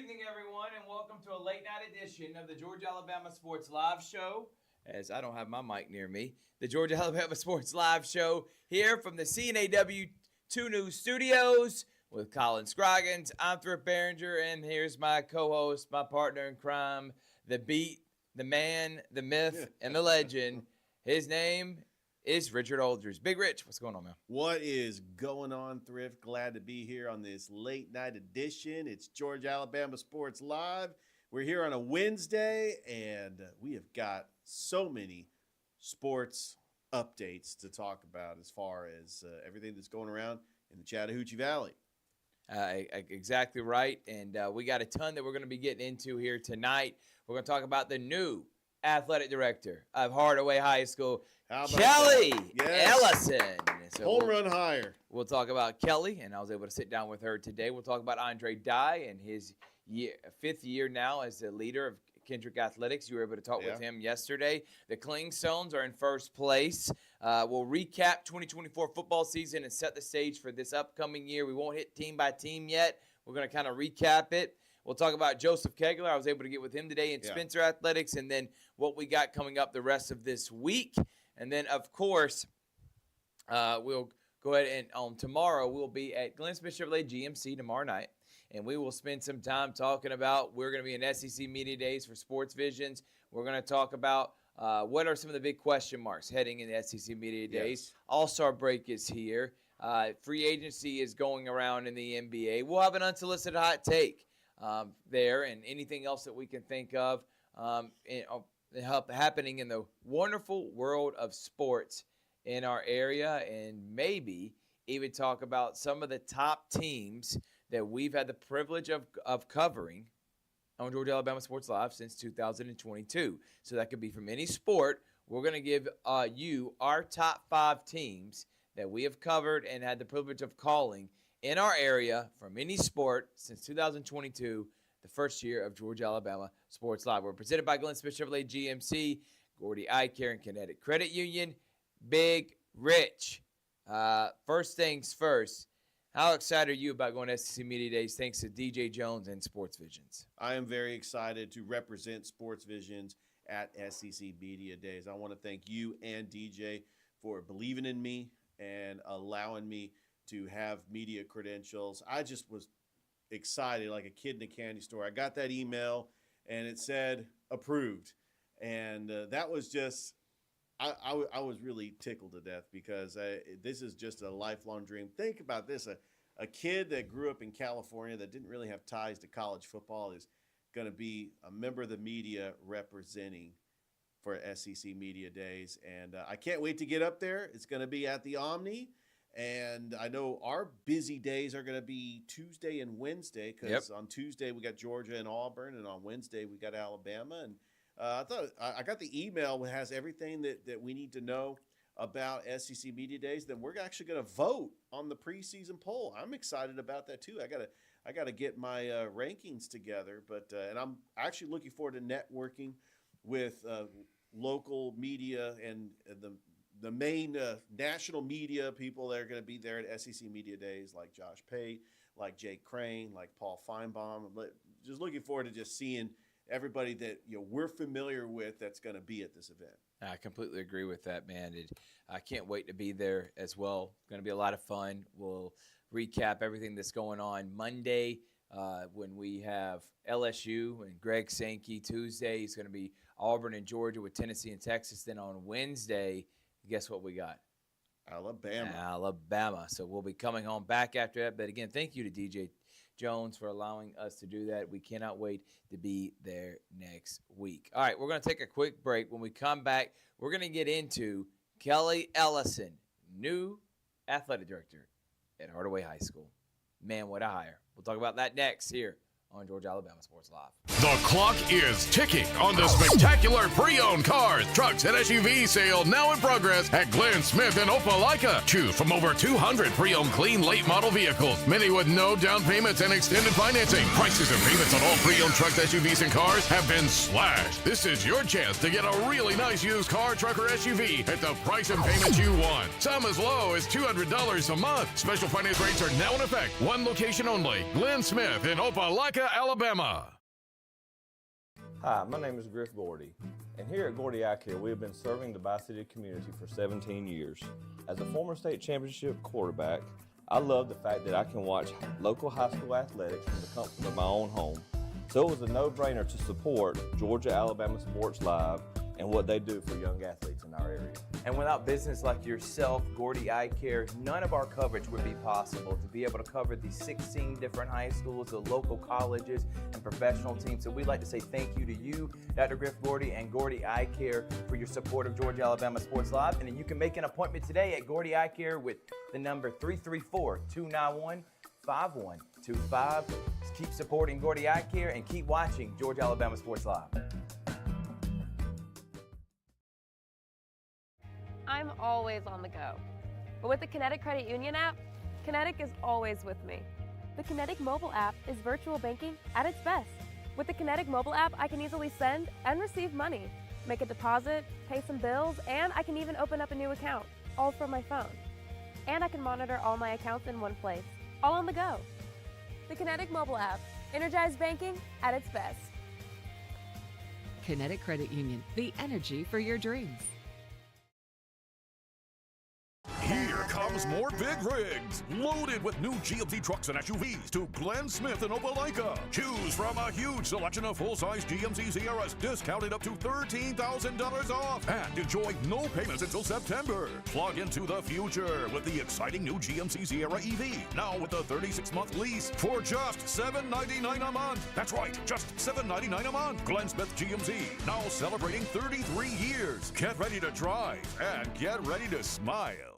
evening, everyone, and welcome to a late-night edition of the Georgia Alabama Sports Live Show. As I don't have my mic near me, the Georgia Alabama Sports Live Show here from the CNAW 2 News Studios with Colin Scroggins. I'm Thrift Behringer, and here's my co-host, my partner in crime, the beat, the man, the myth, and the legend. His name is Richard Aldridge. Big Rich, what's going on, man? What is going on, Thrift? Glad to be here on this late night edition. It's Georgia Alabama Sports Live. We're here on a Wednesday, and we have got so many sports updates to talk about as far as everything that's going around in the Chattahoochee Valley. Exactly right, and we got a ton that we're going to be getting into here tonight. We're going to talk about the new athletic director of Hardaway High School, Kelly Ellison. So Home run hire. We'll talk about Kelly, and I was able to sit down with her today. We'll talk about Andre Dye and his fifth year now as the leader of Kendrick Athletics. You were able to talk with him yesterday. The Clingstones are in first place. We'll recap 2024 football season and set the stage for this upcoming year. We won't hit team by team yet. We're going to kind of recap it. We'll talk about Joseph Kegler. I was able to get with him today in Spencer Athletics, and then what we got coming up the rest of this week. And then, of course, we'll go ahead and on tomorrow we'll be at Glenn Smith Chevrolet GMC tomorrow night, and we will spend some time talking about we're going to be in SEC Media Days for Sports Visions. We're going to talk about what are some of the big question marks heading into SEC Media Days. All-Star break is here. Free agency is going around in the NBA. We'll have an unsolicited hot take there, and anything else that we can think of happening in the wonderful world of sports in our area, and maybe even talk about some of the top teams that we've had the privilege of covering on Georgia Alabama Sports Live since 2022. So that could be from any sport. We're going to give you our top 5 teams that we have covered and had the privilege of calling in our area from any sport since 2022, the first year of Georgia Alabama Sports Live. We're presented by Glenn Smith Chevrolet GMC, Gordy Eye Care, and Kinetic Credit Union. Big Rich. First things first, how excited are you about going to SEC Media Days thanks to DJ Jones and Sports Visions? I am very excited to represent Sports Visions at SEC Media Days. I want to thank you and DJ for believing in me and allowing me to have media credentials. I just was excited like a kid in a candy store. I got that email and it said approved. And that was just, I was really tickled to death because this is just a lifelong dream. Think about this. A kid that grew up in California that didn't really have ties to college football is going to be a member of the media representing for SEC Media Days. And I can't wait to get up there. It's going to be at the Omni. And I know our busy days are going to be Tuesday and Wednesday because on Tuesday we got Georgia and Auburn, and on Wednesday we got Alabama. And I got the email that has everything that we need to know about SEC Media Days. Then we're actually going to vote on the preseason poll. I'm excited about that too. I got to get my rankings together, and I'm actually looking forward to networking with local media and the main national media people that are going to be there at SEC Media Days, like Josh Pate, like Jake Crane, like Paul Feinbaum. Just looking forward to just seeing everybody that we're familiar with that's going to be at this event. I completely agree with that, man. I can't wait to be there as well. It's going to be a lot of fun. We'll recap everything that's going on Monday when we have LSU and Greg Sankey. Tuesday is going to be Auburn and Georgia with Tennessee and Texas. Then on Wednesday, guess what we got? Alabama. So we'll be coming home back after that. But again, thank you to DJ Jones for allowing us to do that. We cannot wait to be there next week. All right, we're going to take a quick break. When we come back, we're going to get into Kelly Ellison, new athletic director at Hardaway High School. Man, what a hire. We'll talk about that next here on Georgia Alabama Sports Live. The clock is ticking on the spectacular pre-owned cars, trucks, and SUV sale now in progress at Glenn Smith in Opelika. Choose from over 200 pre-owned clean late model vehicles, many with no down payments and extended financing. Prices and payments on all pre-owned trucks, SUVs, and cars have been slashed. This is your chance to get a really nice used car, truck, or SUV at the price and payment you want. Some as low as $200 a month. Special finance rates are now in effect. One location only. Glenn Smith in Opelika. Opelika, Alabama. Hi, my name is Griff Gordy, and here at Gordy Eye Care, we have been serving the Bi-City community for 17 years. As a former state championship quarterback, I love the fact that I can watch local high school athletics from the comfort of my own home. So it was a no-brainer to support Georgia Alabama Sports Live and what they do for young athletes in our area. And without business like yourself, Gordy Eye Care, none of our coverage would be possible. To be able to cover the 16 different high schools, the local colleges, and professional teams. So we'd like to say thank you to you, Dr. Griff Gordy, and Gordy Eye Care for your support of Georgia Alabama Sports Live. And then you can make an appointment today at Gordy Eye Care with the number 334-291-5125. Keep supporting Gordy Eye Care and keep watching Georgia Alabama Sports Live. I'm always on the go. But with the Kinetic Credit Union app, Kinetic is always with me. The Kinetic mobile app is virtual banking at its best. With the Kinetic mobile app, I can easily send and receive money, make a deposit, pay some bills, and I can even open up a new account, all from my phone. And I can monitor all my accounts in one place, all on the go. The Kinetic mobile app, energized banking at its best. Kinetic Credit Union, the energy for your dreams. Here comes more big rigs, loaded with new GMC trucks and SUVs to Glenn Smith and Opelika. Choose from a huge selection of full-size GMC Sierras, discounted up to $13,000 off, and enjoy no payments until September. Plug into the future with the exciting new GMC Sierra EV, now with a 36-month lease for just $799 a month. That's right, just $799 a month. Glenn Smith GMC, now celebrating 33 years. Get ready to drive and get ready to smile.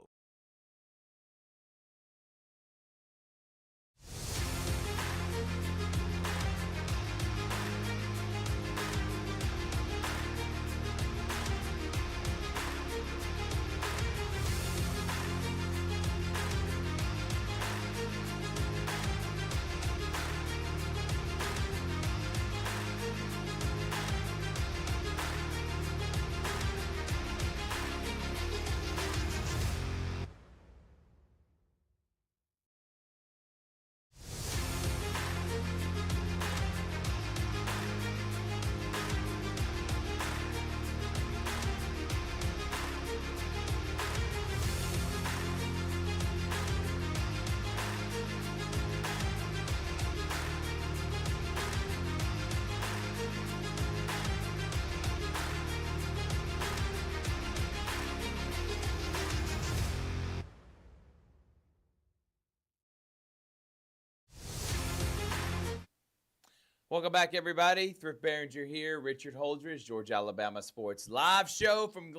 Welcome back, everybody. Thrift Behringer here. Richard Holdridge, Georgia Alabama Sports Live show from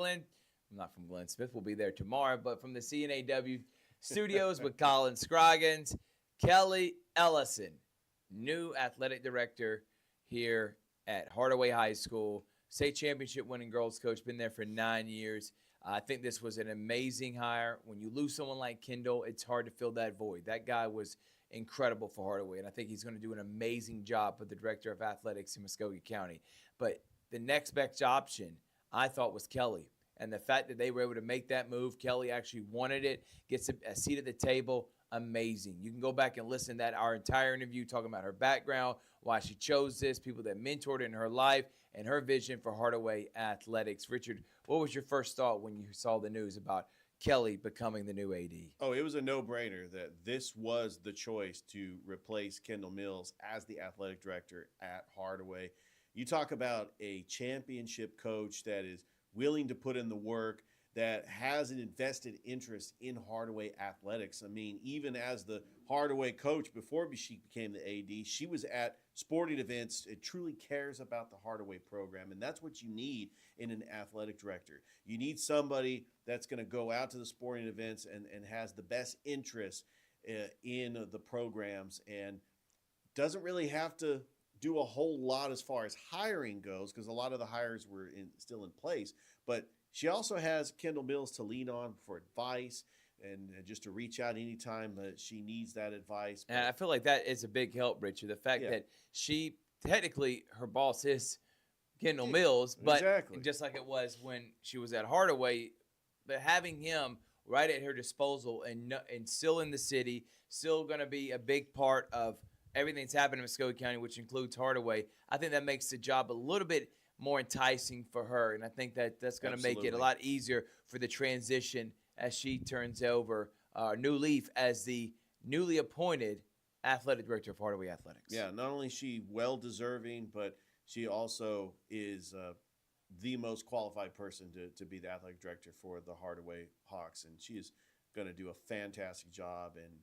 not from Glenn Smith. We'll be there tomorrow, but from the CNAW studios with Colin Scroggins, Kelly Ellison, new athletic director here at Hardaway High School, state championship winning girls coach, been there for 9 years. I think this was an amazing hire. When you lose someone like Kendall, it's hard to fill that void. That guy was incredible for Hardaway, and I think he's going to do an amazing job for the director of athletics in Muskogee County. But the next best option, I thought, was Kelly. And the fact that they were able to make that move, Kelly actually wanted it, gets a seat at the table, amazing. You can go back and listen to our entire interview talking about her background, why she chose this, people that mentored in her life, and her vision for Hardaway Athletics. Richard, what was your first thought when you saw the news about Kelly becoming the new AD? Oh, it was a no-brainer that this was the choice to replace Kendall Mills as the athletic director at Hardaway. You talk about a championship coach that is willing to put in the work, that has an invested interest in Hardaway athletics. I mean, even as the Hardaway coach before she became the AD, she was at sporting events. It truly cares about the Hardaway program, and that's what you need in an athletic director. You need somebody that's going to go out to the sporting events and has the best interest in the programs and doesn't really have to do a whole lot as far as hiring goes, because a lot of the hires were still in place. But she also has Kendall Mills to lean on for advice and just to reach out anytime that she needs that advice. And I feel like that is a big help, Richard. The fact that she, technically, her boss is Kendall Mills, but just like it was when she was at Hardaway, but having him right at her disposal and still in the city, still going to be a big part of everything that's happening in Muskogee County, which includes Hardaway, I think that makes the job a little bit more enticing for her. And I think that that's going to make it a lot easier for the transition as she turns over new leaf as the newly appointed athletic director of Hardaway Athletics. Yeah, not only is she well-deserving, but she also is the most qualified person to be the athletic director for the Hardaway Hawks, and she is going to do a fantastic job. And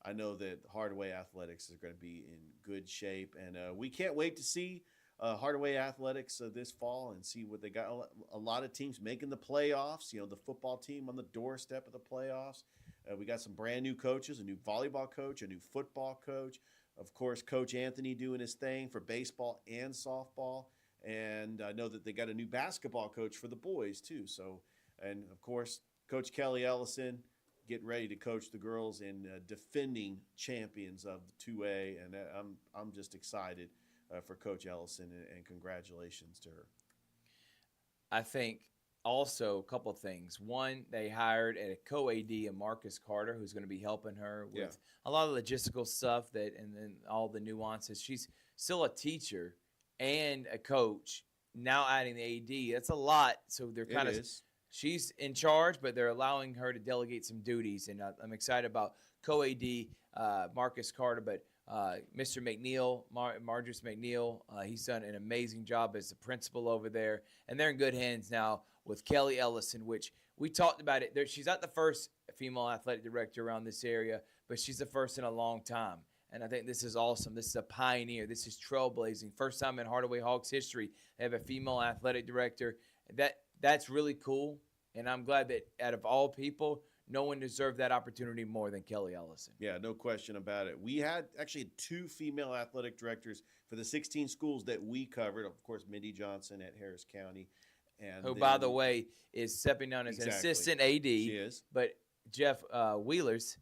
I know that Hardaway Athletics is going to be in good shape, and we can't wait to see Hardaway Athletics this fall and see what they got. A lot of teams making the playoffs. You know, the football team on the doorstep of the playoffs. We got some brand new coaches, a new volleyball coach, a new football coach. Of course, Coach Anthony doing his thing for baseball and softball. And I know that they got a new basketball coach for the boys too. So, and of course, Coach Kelly Ellison getting ready to coach the girls and defending champions of the 2A. And I'm just excited for Coach Ellison, and congratulations to her. I think also a couple of things. One, they hired a co-AD, a Marcus Carter, who's going to be helping her with a lot of logistical stuff and then all the nuances. She's still a teacher and a coach. Now adding the AD, that's a lot. So they're kind of she's in charge, but they're allowing her to delegate some duties. And I'm excited about co-AD Marcus Carter, but Mr. McNeil, Marjorie McNeil, he's done an amazing job as the principal over there. And they're in good hands now with Kelly Ellison, which we talked about it. She's not the first female athletic director around this area, but she's the first in a long time. And I think this is awesome. This is a pioneer. This is trailblazing. First time in Hardaway Hawks history they have a female athletic director. That's really cool. And I'm glad that out of all people, no one deserved that opportunity more than Kelly Ellison. Yeah, no question about it. We had actually 2 female athletic directors for the 16 schools that we covered. Of course, Mindy Johnson at Harris County. And who, by the way, is stepping down as an assistant AD. She is. But Jeff Willis,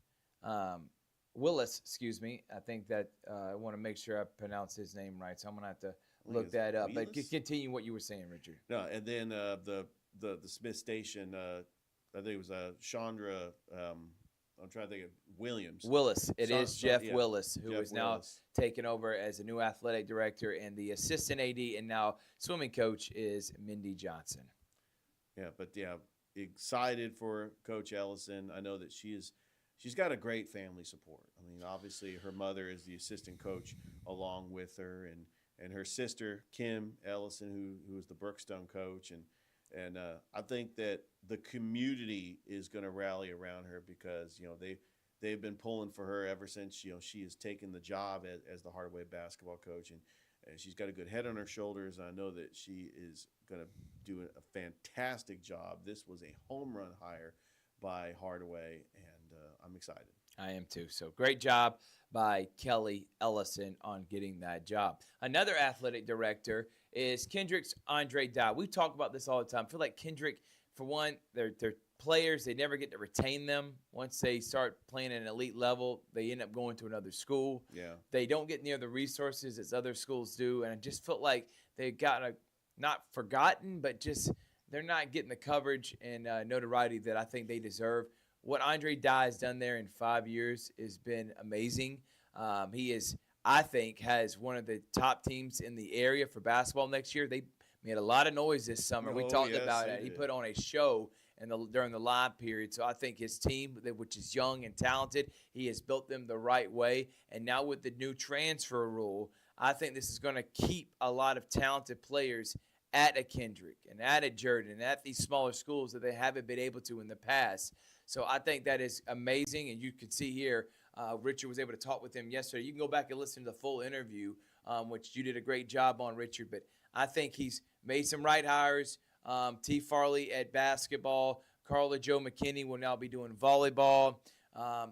excuse me. I think that I want to make sure I pronounce his name right, so I'm going to have to look that up. But continue what you were saying, Richard. No, and then the Smith Station, I think it was Chandra, I'm trying to think of Willis. It is Jeff Willis, who is now taking over as a new athletic director, and the assistant AD and now swimming coach is Mindy Johnson. Yeah, but excited for Coach Ellison. I know that she's got a great family support. I mean, obviously her mother is the assistant coach along with her, and her sister Kim Ellison, who is the Brookstone coach, and I think that the community is going to rally around her because they've been pulling for her ever since she has taken the job as the Hardaway basketball coach, and she's got a good head on her shoulders. And I know that she is going to do a fantastic job. This was a home run hire by Hardaway, and I'm excited. I am too. So great job by Kelly Ellison on getting that job. Another athletic director is Kendrick's Andre Dye. We talk about this all the time. I feel like Kendrick, for one, they're players. They never get to retain them. Once they start playing at an elite level, they end up going to another school. Yeah. They don't get near the resources as other schools do. And I just felt like they got not forgotten, but just they're not getting the coverage and notoriety that I think they deserve. What Andre Dye has done there in 5 years has been amazing. He is, I think, has one of the top teams in the area for basketball next year. They made a lot of noise this summer. We talked about it. He put on a show during the live period. So I think his team, which is young and talented, he has built them the right way. And now with the new transfer rule, I think this is going to keep a lot of talented players at a Kendrick and at a Jordan and at these smaller schools that they haven't been able to in the past. So I think that is amazing. And you can see here, Richard was able to talk with him yesterday. You can go back and listen to the full interview, which you did a great job on, Richard. But I think he's made some right hires. T. Farley at basketball. Carla Jo McKinney will now be doing volleyball.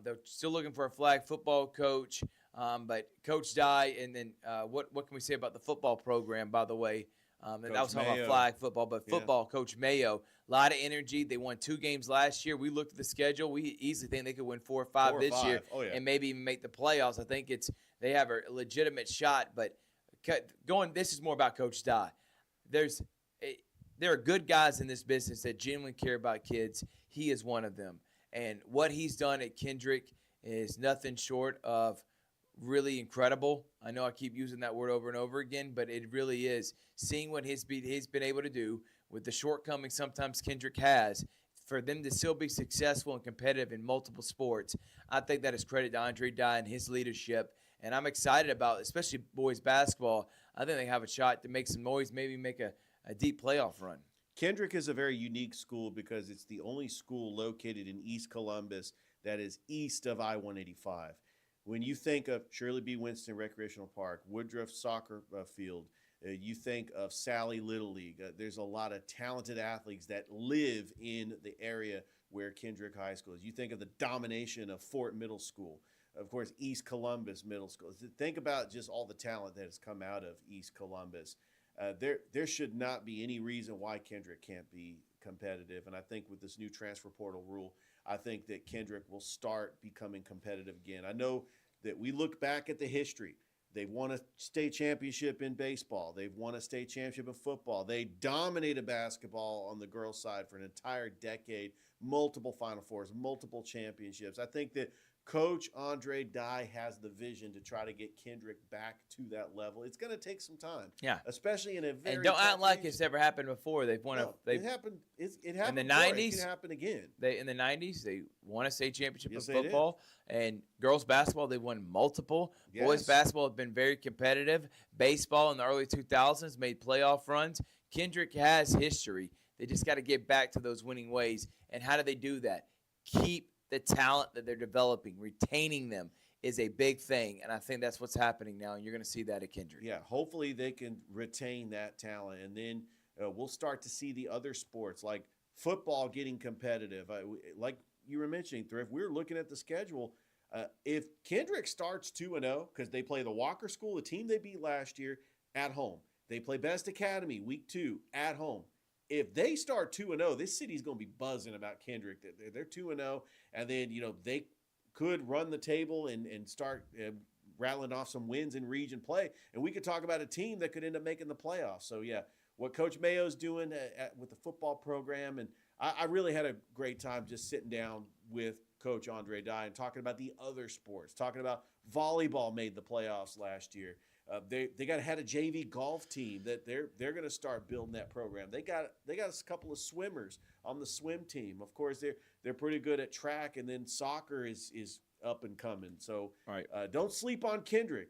They're still looking for a flag football coach. But Coach Dye, and then what can we say about the football program, by the way? That was talking about flag football, but football, Coach Mayo, a lot of energy. They won 2 games last year. We looked at the schedule. We easily think they could win 4 or 5 this year and maybe even make the playoffs. I think they have a legitimate shot. But this is more about Coach Dye. There are good guys in this business that genuinely care about kids. He is one of them. And what he's done at Kendrick is nothing short of really incredible. I know I keep using that word over and over again, but it really is. Seeing what he's been able to do with the shortcomings sometimes Kendrick has, for them to still be successful and competitive in multiple sports, I think that is credit to Andre Dye and his leadership. And I'm excited about, especially boys basketball. I think they have a shot to make some noise, maybe make a deep playoff run. Kendrick is a very unique school because it's the only school located in East Columbus that is east of I-185. When you think of Shirley B. Winston Recreational Park, Woodruff Soccer Field, you think of Sally Little League. There's a lot of talented athletes that live in the area where Kendrick High School is. You think of the domination of Fort Middle School, of course, East Columbus Middle School. Think about just all the talent that has come out of East Columbus. There should not be any reason why Kendrick can't be competitive. And I think with this new transfer portal rule, I think that Kendrick will start becoming competitive again. I know that we look back at the history. They've won a state championship in baseball. They've won a state championship in football. They dominated basketball on the girls' side for an entire decade, multiple Final Fours, multiple championships. I think that Coach Andre Dye has the vision to try to get Kendrick back to that level. It's going to take some time, especially in a very. And don't act like it's ever happened before. They've won it happened. It happened in the before. 90s. It can happen again. In the 90s, they won a state championship in football, and girls basketball they won multiple. Yes. Boys basketball have been very competitive. Baseball in the early 2000s made playoff runs. Kendrick has history. They just got to get back to those winning ways. And how do they do that? Keep the talent that they're developing, retaining them is a big thing, and I think that's what's happening now, and you're going to see that at Kendrick. Yeah, hopefully they can retain that talent, and then we'll start to see the other sports like football getting competitive. Like you were mentioning, Thrift, we were looking at the schedule. If Kendrick starts 2-0, because they play the Walker School, the team they beat last year, at home. They play Best Academy week 2 at home. If they start 2-0, this city's going to be buzzing about Kendrick. They're 2-0, and then they could run the table and start rattling off some wins in region play, and we could talk about a team that could end up making the playoffs. So yeah, what Coach Mayo's doing with the football program, and I really had a great time just sitting down with Coach Andre Dye and talking about the other sports, talking about volleyball made the playoffs last year. They had a JV golf team that they're going to start building that program. They got a couple of swimmers on the swim team. Of course, they're pretty good at track, and then soccer is up and coming. So don't sleep on Kendrick,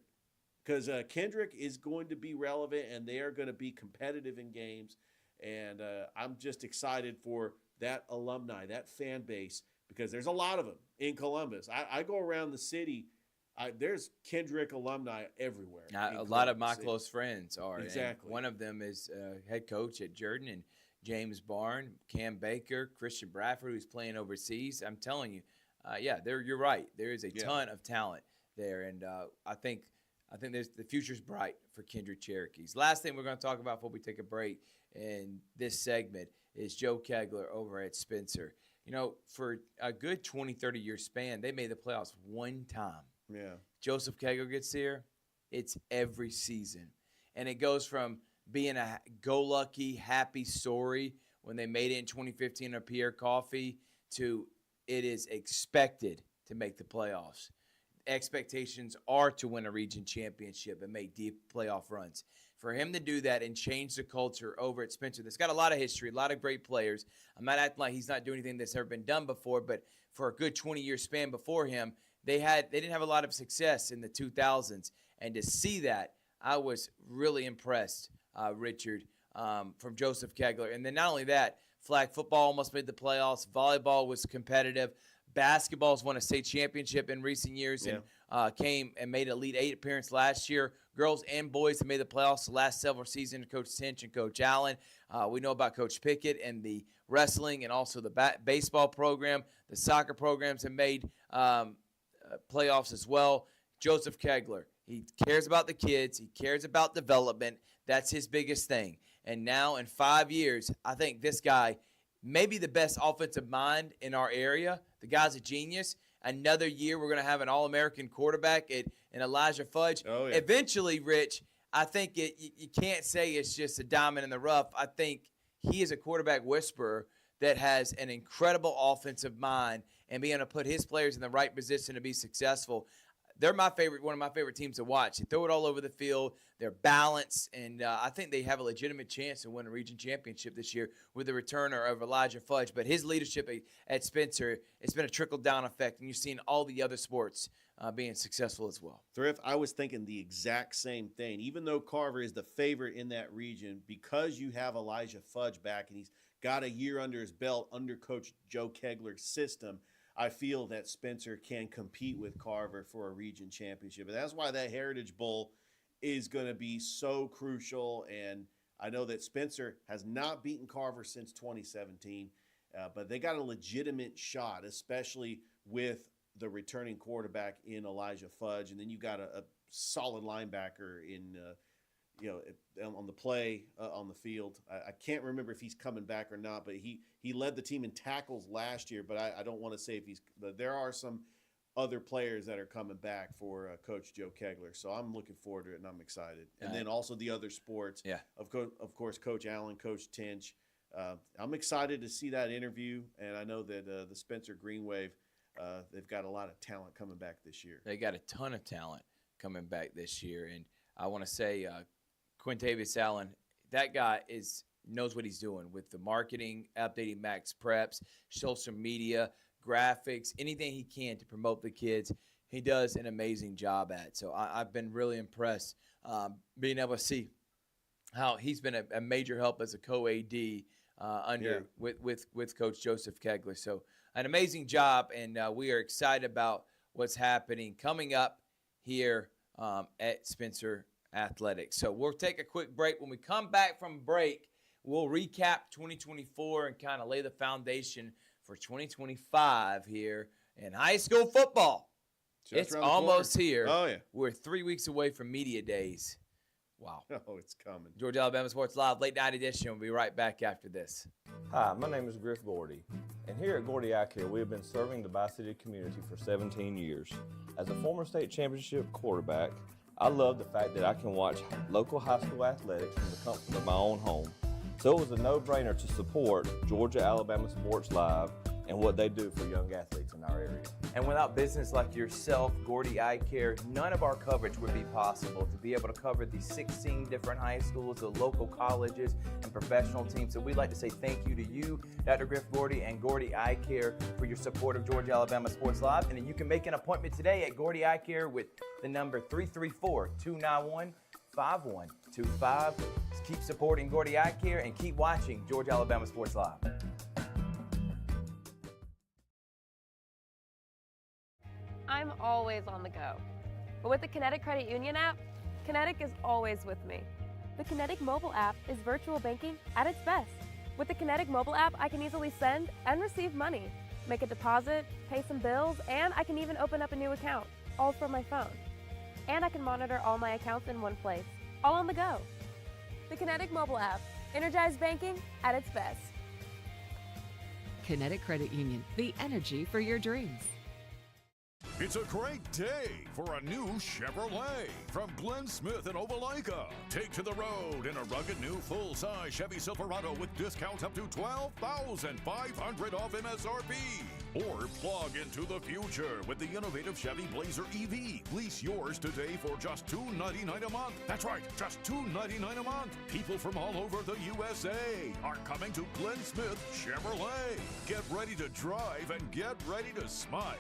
because Kendrick is going to be relevant, and they are going to be competitive in games. And I'm just excited for that alumni, that fan base, because there's a lot of them in Columbus. I go around the city. There's Kendrick alumni everywhere. A lot of my close friends are. Exactly. And one of them is head coach at Jordan, and James Barn, Cam Baker, Christian Bradford, who's playing overseas. I'm telling you, you're right. There is a ton of talent there, and I think the future's bright for Kendrick Cherokees. Last thing we're going to talk about before we take a break in this segment is Joe Kegler over at Spencer. For a good 20, 30-year span, they made the playoffs one time. Yeah. Joseph Kegler gets here, it's every season. And it goes from being a go-lucky, happy story when they made it in 2015 of Pierre Coffey to it is expected to make the playoffs. Expectations are to win a region championship and make deep playoff runs. For him to do that and change the culture over at Spencer, that's got a lot of history, a lot of great players. I'm not acting like he's not doing anything that's ever been done before, but for a good 20-year span before him, they didn't have a lot of success in the 2000s, and to see that, I was really impressed, Richard, from Joseph Kegler. And then not only that, flag football almost made the playoffs. Volleyball was competitive. Basketball's won a state championship in recent years and came and made an Elite Eight appearance last year. Girls and boys have made the playoffs the last several seasons. Coach Tinch and Coach Allen. We know about Coach Pickett and the wrestling and also the baseball program. The soccer programs have made playoffs as well. Joseph Kegler, he cares about the kids. He cares about development. That's his biggest thing. And now in 5 years, I think this guy may be the best offensive mind in our area. The guy's a genius. Another year, we're going to have an All-American quarterback in Elijah Fudge. Oh, yeah. Eventually, Rich, I think you can't say it's just a diamond in the rough. I think he is a quarterback whisperer that has an incredible offensive mind and being able to put his players in the right position to be successful. they're one of my favorite teams to watch. They throw it all over the field. They're balanced, and I think they have a legitimate chance to win a region championship this year with the return of Elijah Fudge. But his leadership at Spencer, it's been a trickle-down effect, and you've seen all the other sports being successful as well. Thrift, I was thinking the exact same thing. Even though Carver is the favorite in that region, because you have Elijah Fudge back and he's got a year under his belt under Coach Joe Kegler's system, I feel that Spencer can compete with Carver for a region championship. And that's why that Heritage Bowl is going to be so crucial. And I know that Spencer has not beaten Carver since 2017, but they got a legitimate shot, especially with the returning quarterback in Elijah Fudge. And then you got a solid linebacker in on the play on the field. I can't remember if he's coming back or not, but he led the team in tackles last year, but I don't want to say if but there are some other players that are coming back for Coach Joe Kegler. So I'm looking forward to it, and I'm excited. And then also the other sports. Yeah. Of course, Coach Allen, Coach Tinch. I'm excited to see that interview, and I know that the Spencer Green Wave, they've got a lot of talent coming back this year. They got a ton of talent coming back this year, and I want to say Quintavious Allen, that guy knows what he's doing with the marketing, updating Max Preps, social media, graphics, anything he can to promote the kids. He does an amazing job at. So I've been really impressed being able to see how he's been a major help as a co-AD with Coach Joseph Kegler. So an amazing job, and we are excited about what's happening coming up here at Spencer Athletics. So we'll take a quick break. When we come back from break, we'll recap 2024 and kind of lay the foundation for 2025 here in high school football. It's almost here. Oh, yeah. We're 3 weeks away from Media Days. Wow. Oh, it's coming. Georgia Alabama Sports Live, late night edition. We'll be right back after this. Hi, my name is Griff Gordy, and here at Gordy Eye Care, we have been serving the Bi-City community for 17 years. As a former state championship quarterback, I love the fact that I can watch local high school athletics from the comfort of my own home. So it was a no-brainer to support Georgia Alabama Sports Live and what they do for young athletes in our area. And without business like yourself, Gordy Eye Care, none of our coverage would be possible. To be able to cover the 16 different high schools, the local colleges, and professional teams. So we'd like to say thank you to you, Dr. Griff Gordy and Gordy Eye Care, for your support of Georgia Alabama Sports Live. And then you can make an appointment today at Gordy Eye Care with the number 334-291-5125. Keep supporting Gordy Eye Care and keep watching Georgia Alabama Sports Live. I'm always on the go. But with the Kinetic Credit Union app, Kinetic is always with me. The Kinetic mobile app is virtual banking at its best. With the Kinetic mobile app, I can easily send and receive money, make a deposit, pay some bills, and I can even open up a new account, all from my phone. And I can monitor all my accounts in one place, all on the go. The Kinetic mobile app, energized banking at its best. Kinetic Credit Union, the energy for your dreams. It's a great day for a new Chevrolet from Glenn Smith in Opelika. Take to the road in a rugged new full-size Chevy Silverado with discounts up to $12,500 off MSRP. Or plug into the future with the innovative Chevy Blazer EV. Lease yours today for just $299 a month. That's right, just $299 a month. People from all over the USA are coming to Glenn Smith Chevrolet. Get ready to drive and get ready to smile.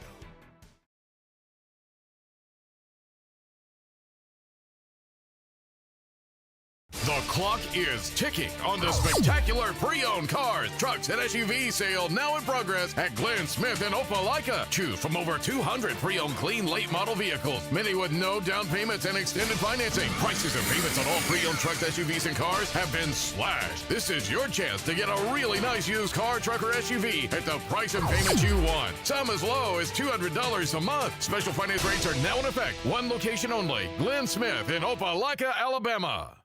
The clock is ticking on the spectacular pre-owned cars, trucks, and SUV sale now in progress at Glenn Smith in Opelika. Choose from over 200 pre-owned clean late model vehicles, many with no down payments and extended financing. Prices and payments on all pre-owned trucks, SUVs, and cars have been slashed. This is your chance to get a really nice used car, truck, or SUV at the price and payment you want. Some as low as $200 a month. Special finance rates are now in effect. One location only. Glenn Smith in Opelika, Alabama.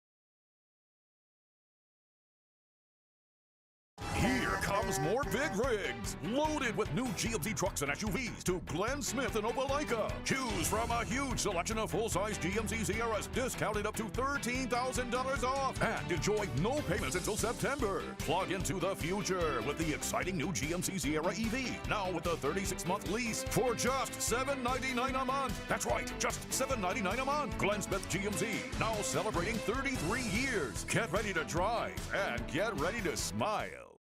Here comes more big rigs, loaded with new GMC trucks and SUVs to Glenn Smith in Opelika. Choose from a huge selection of full-size GMC Sierras, discounted up to $13,000 off, and enjoy no payments until September. Plug into the future with the exciting new GMC Sierra EV, now with a 36-month lease for just $799 a month. That's right, just $799 a month. Glenn Smith GMC, now celebrating 33 years. Get ready to drive and get ready to smile.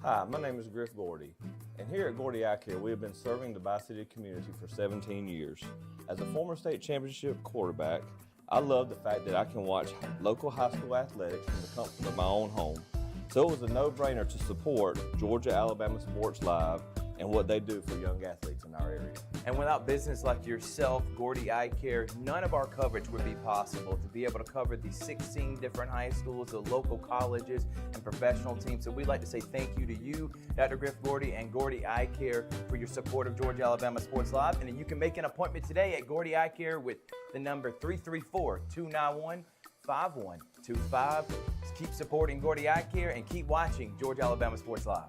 Hi, my name is Griff Gordy, and here at Gordy Eye Care, we have been serving the Bi-City community for 17 years. As a former state championship quarterback, I love the fact that I can watch local high school athletics from the comfort of my own home. So it was a no-brainer to support Georgia-Alabama Sports Live and what they do for young athletes in our area. And without business like yourself, Gordy Eye Care, none of our coverage would be possible. To be able to cover the 16 different high schools, the local colleges, and professional teams. So we'd like to say thank you to you, Dr. Griff Gordy, and Gordy Eye Care for your support of Georgia-Alabama Sports Live. And then you can make an appointment today at Gordy Eye Care with the number 334-291-5125. Keep supporting Gordy Eye Care and keep watching Georgia-Alabama Sports Live.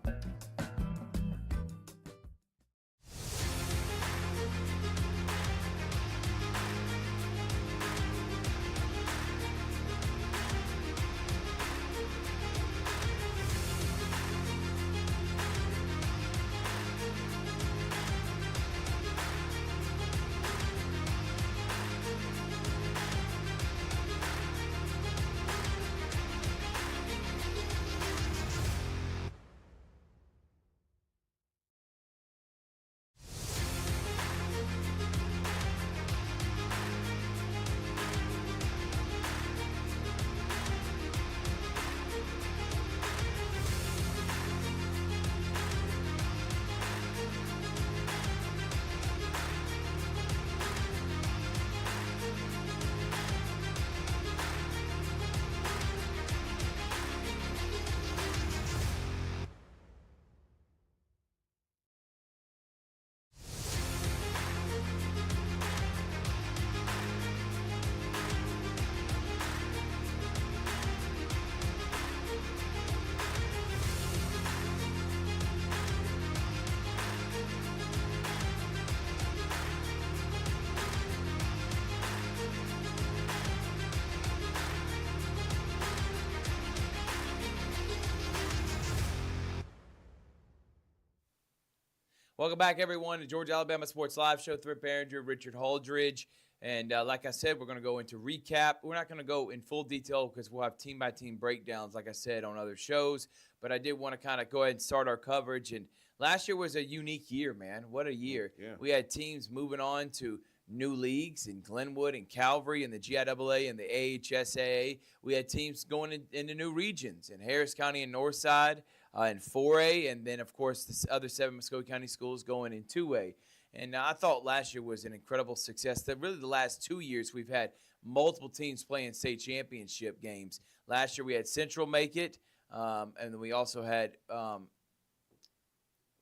Welcome back, everyone, to Georgia-Alabama Sports Live Show. Thrip Behringer, Richard Holdridge. And like I said, we're going to go into recap. We're not going to go in full detail because we'll have team-by-team breakdowns, like I said, on other shows. But I did want to kind of go ahead and start our coverage. And last year was a unique year, man. What a year. Yeah. We had teams moving on to new leagues in Glenwood and Calvary and the GIAA and the AHSAA. We had teams going into new regions in Harris County and Northside. In 4A, and then, of course, the other 7 Muskogee County schools going in 2A. And I thought last year was an incredible success. Really, the last 2 years, we've had multiple teams playing state championship games. Last year, we had Central make it, and then we also had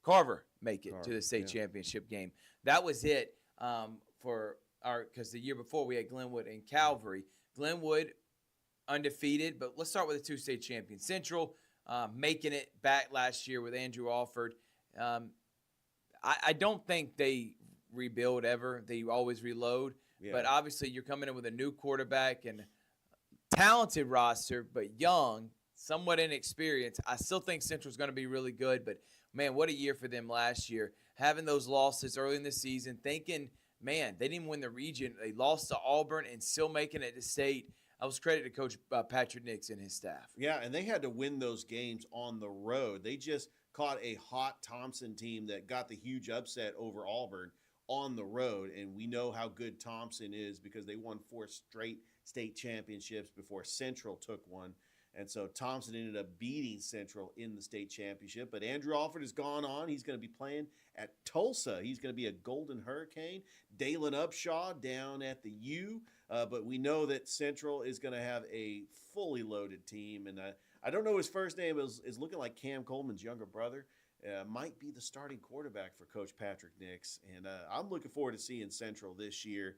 Carver make it to the state championship game. That was it because the year before, we had Glenwood and Calvary. Glenwood, undefeated, but let's start with the 2 state champions. Central, making it back last year with Andrew Alford. I don't think they rebuild ever. They always reload. Yeah. But obviously you're coming in with a new quarterback and talented roster, but young, somewhat inexperienced. I still think Central's going to be really good, but, man, what a year for them last year. Having those losses early in the season, thinking, man, they didn't even win the region. They lost to Auburn and still making it to state. I was credited to Coach Patrick Nix and his staff. Yeah, and they had to win those games on the road. They just caught a hot Thompson team that got the huge upset over Auburn on the road, and we know how good Thompson is because they won 4 straight state championships before Central took one. And so Thompson ended up beating Central in the state championship. But Andrew Alford has gone on. He's going to be playing at Tulsa. He's going to be a Golden Hurricane. Dalen Upshaw down at the U. But we know that Central is going to have a fully loaded team. And I don't know his first name. Is looking like Cam Coleman's younger brother. might be the starting quarterback for Coach Patrick Nix. And I'm looking forward to seeing Central this year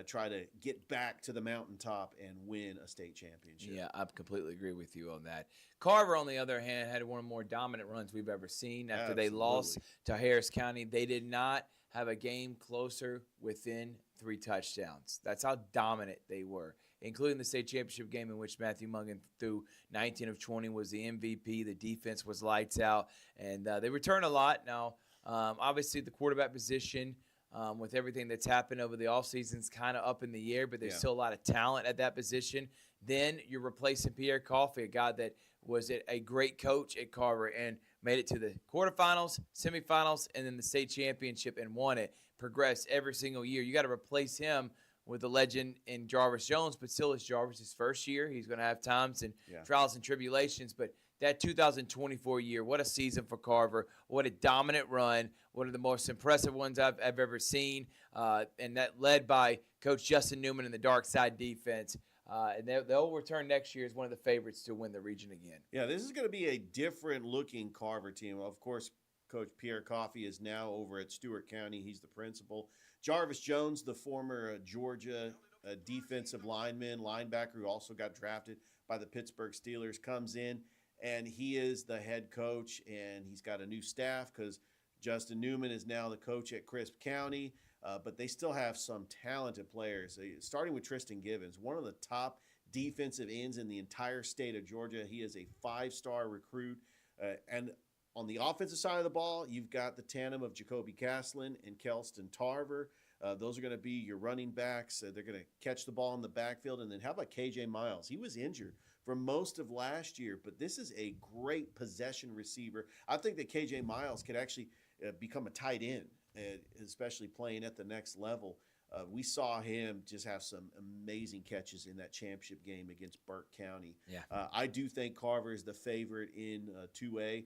try to get back to the mountaintop and win a state championship. Yeah, I completely agree with you on that. Carver, on the other hand, had one of the more dominant runs we've ever seen. After they lost to Harris County, they did not have a game closer within 3 touchdowns. That's how dominant they were, including the state championship game in which Matthew Mungan threw 19 of 20, was the MVP. The defense was lights out, and they return a lot. Now, obviously, the quarterback position, with everything that's happened over the offseason, is kind of up in the air, but there's still a lot of talent at that position. Then you're replacing Pierre Coffey, a guy that was a great coach at Carver and made it to the quarterfinals, semifinals, and then the state championship and won it. Progressed every single year. You got to replace him with the legend in Jarvis Jones, but still it's Jarvis's first year. He's going to have times and trials and tribulations, but that 2024 year, what a season for Carver. What a dominant run. One of the most impressive ones I've ever seen, and that led by Coach Justin Newman in the dark side defense. And they'll return next year as one of the favorites to win the region again. Yeah, this is going to be a different-looking Carver team. Of course, Coach Pierre Coffey is now over at Stewart County. He's the principal. Jarvis Jones, the former Georgia defensive linebacker who also got drafted by the Pittsburgh Steelers, comes in, and he is the head coach, and he's got a new staff because Justin Newman is now the coach at Crisp County. But they still have some talented players, starting with Tristan Givens, one of the top defensive ends in the entire state of Georgia. He is a 5-star recruit. And on the offensive side of the ball, you've got the tandem of Jacoby Caslin and Kelston Tarver. Those are going to be your running backs. They're going to catch the ball in the backfield. And then how about KJ Miles? He was injured for most of last year, but this is a great possession receiver. I think that KJ Miles could actually become a tight end, especially playing at the next level. We saw him just have some amazing catches in that championship game against Burke County. Yeah. I do think Carver is the favorite in 2A.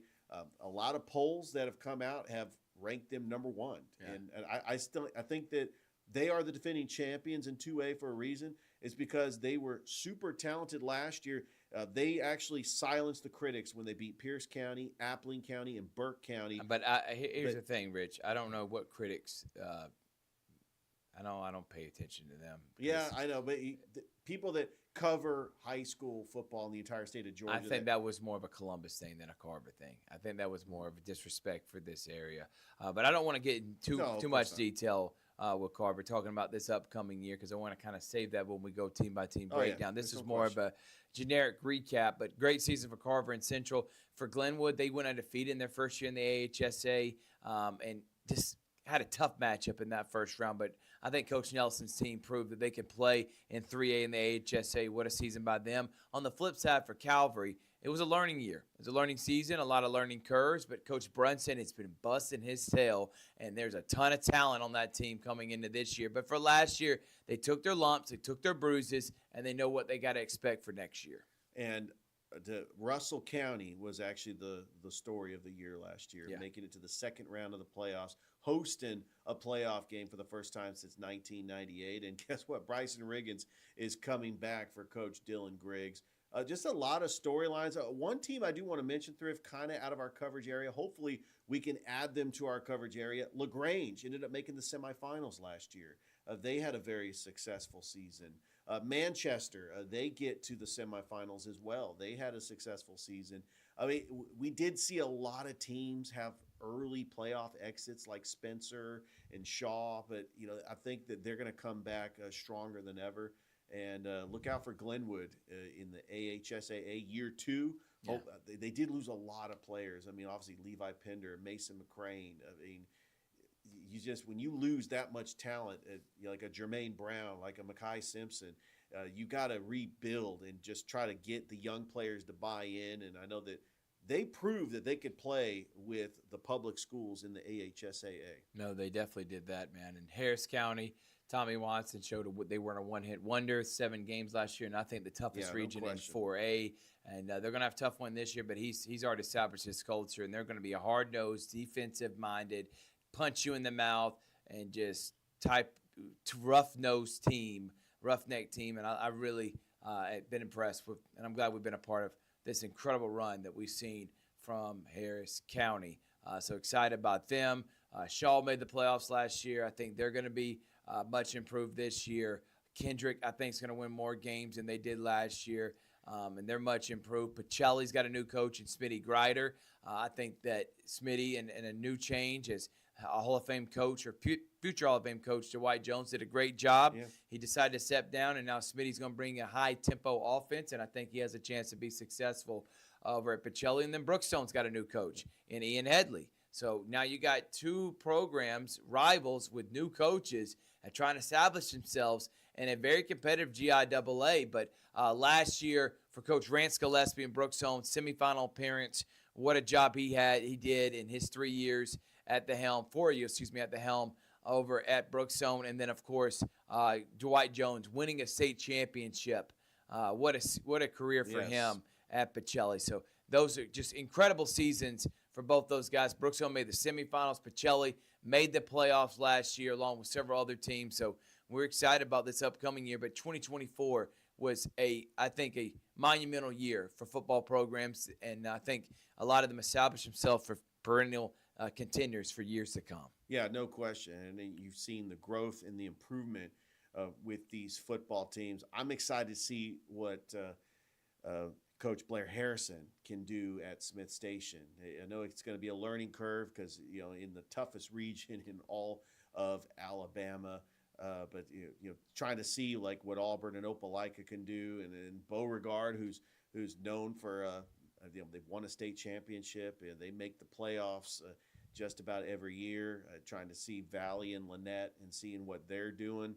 A lot of polls that have come out have ranked them number 1. Yeah. And I think that they are the defending champions in 2A for a reason. It's because they were super talented last year. They actually silenced the critics when they beat Pierce County, Appling County, and Burke County. But here's the thing, Rich. I don't know what critics. I don't pay attention to them. Yeah, I know, but people that cover high school football in the entire state of Georgia. I think that was more of a Columbus thing than a Carver thing. I think that was more of a disrespect for this area. But I don't want to get into too much detail with Carver talking about this upcoming year because I want to kind of save that when we go team by team breakdown. This is more of a generic recap, but great season for Carver and Central. For Glenwood, they went undefeated in their first year in the AHSA and just had a tough matchup in that first round, but I think Coach Nelson's team proved that they could play in 3A in the AHSA. What a season by them. On the flip side for Calvary, it was a learning year. It was a learning season, a lot of learning curves, but Coach Brunson has been busting his tail, and there's a ton of talent on that team coming into this year. But for last year, they took their lumps, they took their bruises, and they know what they got to expect for next year. And Russell County was actually the story of the year last year, making it to the second round of the playoffs, hosting a playoff game for the first time since 1998. And guess what? Bryson Riggins is coming back for Coach Dylan Griggs. Just a lot of storylines. One team I do want to mention, Thrift, kind of out of our coverage area. Hopefully we can add them to our coverage area. LaGrange ended up making the semifinals last year. They had a very successful season. Manchester, they get to the semifinals as well. They had a successful season. I mean, we did see a lot of teams have early playoff exits like Spencer and Shaw, but I think that they're going to come back stronger than ever. And look out for Glenwood in the AHSAA year 2. Yeah. They did lose a lot of players. I mean, obviously Levi Pender, Mason McCrane. I mean, when you lose that much talent, like a Jermaine Brown, like a Makai Simpson, you got to rebuild and just try to get the young players to buy in. And I know that they proved that they could play with the public schools in the AHSAA. No, they definitely did that, man. In Harris County, Tommy Watson showed they weren't a one-hit wonder, 7 games last year, and I think the toughest region in 4A. And they're going to have a tough one this year, but he's already established his culture, and they're going to be a hard-nosed, defensive-minded, punch you in the mouth, and just rough-nosed team, roughneck team. And I really have been impressed with, and I'm glad we've been a part of this incredible run that we've seen from Harris County. So excited about them. Shaw made the playoffs last year. I think they're going to be much improved this year. Kendrick, I think, is going to win more games than they did last year, and they're much improved. Pacelli's got a new coach in Smitty Grider. I think that Smitty and a new change as a Hall of Fame coach or future Hall of Fame coach, Dwight Jones, did a great job. Yeah. He decided to step down, and now Smitty's going to bring a high-tempo offense, and I think he has a chance to be successful over at Pacelli. And then Brookstone's got a new coach in Ian Headley. So now you got two programs, rivals with new coaches, and trying to establish themselves in a very competitive GIAA. But last year for Coach Rance Gillespie and Brookstone, semifinal appearance, what a job he did in his 3 years at the helm, 4 years, at the helm over at Brookstone. And then, of course, Dwight Jones winning a state championship. What a career for him at Pacelli. So those are just incredible seasons for both those guys. Brookstone made the semifinals. Pacelli made the playoffs last year along with several other teams. So we're excited about this upcoming year. But 2024 was, I think, a monumental year for football programs. And I think a lot of them established themselves for perennial contenders for years to come. Yeah, no question. And you've seen the growth and the improvement with these football teams. I'm excited to see what Coach Blair Harrison can do at Smith Station. I know it's going to be a learning curve because, in the toughest region in all of Alabama, but trying to see like what Auburn and Opelika can do, and then Beauregard, who's known for they've won a state championship, and they make the playoffs just about every year. Trying to see Valley and Lynette and seeing what they're doing.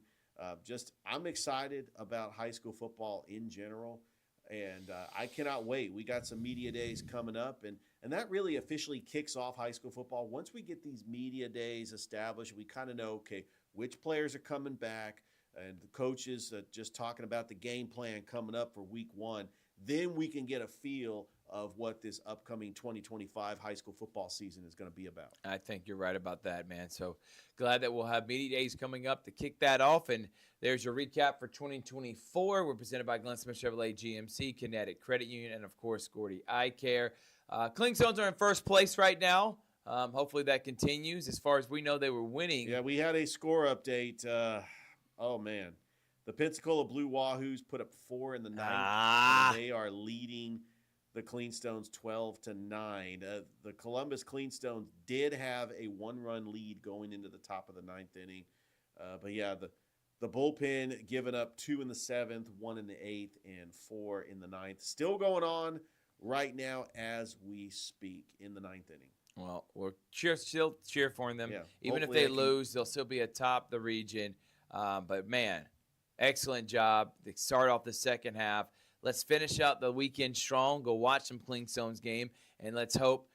I'm excited about high school football in general. And I cannot wait. We got some media days coming up, and that really officially kicks off high school football. Once we get these media days established, we kind of know, okay, which players are coming back, and the coaches just talking about the game plan coming up for week one. Then we can get a feel of what this upcoming 2025 high school football season is going to be about. I think you're right about that, man. So glad that we'll have media days coming up to kick that off. And there's your recap for 2024. We're presented by Glenn Smith Chevrolet GMC, Kinetic Credit Union, and, of course, Gordy Eye Care. Clingstones are in first place right now. Hopefully that continues. As far as we know, they were winning. Yeah, we had a score update. Oh, man. The Pensacola Blue Wahoos put up 4 in the ninth. They are leading the Cleanstones 12-9. The Columbus Cleanstones did have a 1-run lead going into the top of the ninth inning. But, yeah, the bullpen giving up 2 in the seventh, 1 in the eighth, and 4 in the ninth. Still going on right now as we speak in the ninth inning. Well, we'll still cheer for them. Yeah, even if they lose, they'll still be atop the region. But, man, excellent job. They start off the second half. Let's finish out the weekend strong. Go watch some Clingstones game, and let's hope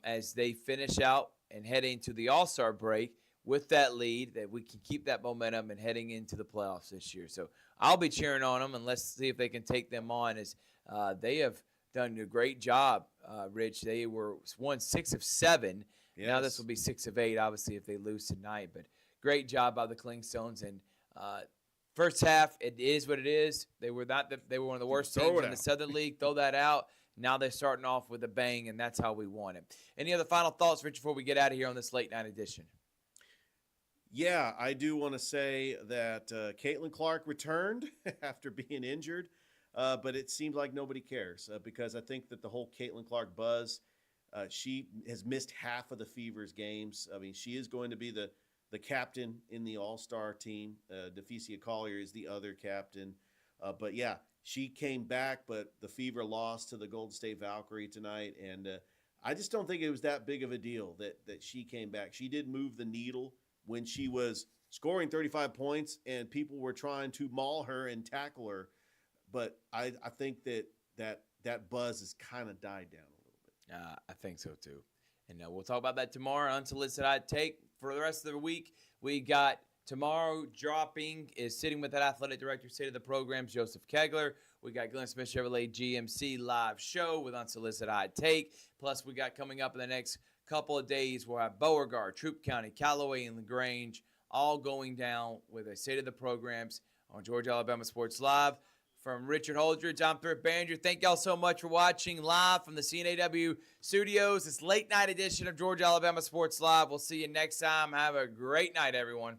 as they finish out and head into the All-Star break with that lead that we can keep that momentum and heading into the playoffs this year. So I'll be cheering on them, and let's see if they can take them on as they have done a great job, Rich. They won 6 of 7. Yes. Now this will be 6 of 8, obviously, if they lose tonight. But great job by the Clingstones. And first half, it is what it is. They were one of the worst teams in the Southern League. Throw that out. Now they're starting off with a bang, and that's how we want it. Any other final thoughts, Rich, before we get out of here on this late night edition? Yeah, I do want to say that Caitlin Clark returned after being injured, but it seemed like nobody cares because I think that the whole Caitlin Clark buzz, she has missed half of the Fever's games. I mean, she is going to be the captain in the All-Star team. DeFecia Collier is the other captain. But, yeah, she came back, but the Fever lost to the Golden State Valkyrie tonight. And I just don't think it was that big of a deal that she came back. She did move the needle when she was scoring 35 points and people were trying to maul her and tackle her. But I think that buzz has kind of died down a little bit. I think so, too. And we'll talk about that tomorrow. Unsolicited Hot Take. For the rest of the week, we got tomorrow dropping is Sitting with that Athletic Director, State of the Programs, Joseph Kegler. We got Glenn Smith Chevrolet GMC live show with Unsolicited Hot Take. Plus, we got coming up in the next couple of days, we'll have Beauregard, Troup County, Callaway, and LaGrange all going down with a State of the Programs on Georgia Alabama Sports Live. From Richard Holdridge, I'm Thrift Barringer. Thank y'all so much for watching live from the CNAW studios. This late night edition of Georgia Alabama Sports Live. We'll see you next time. Have a great night, everyone.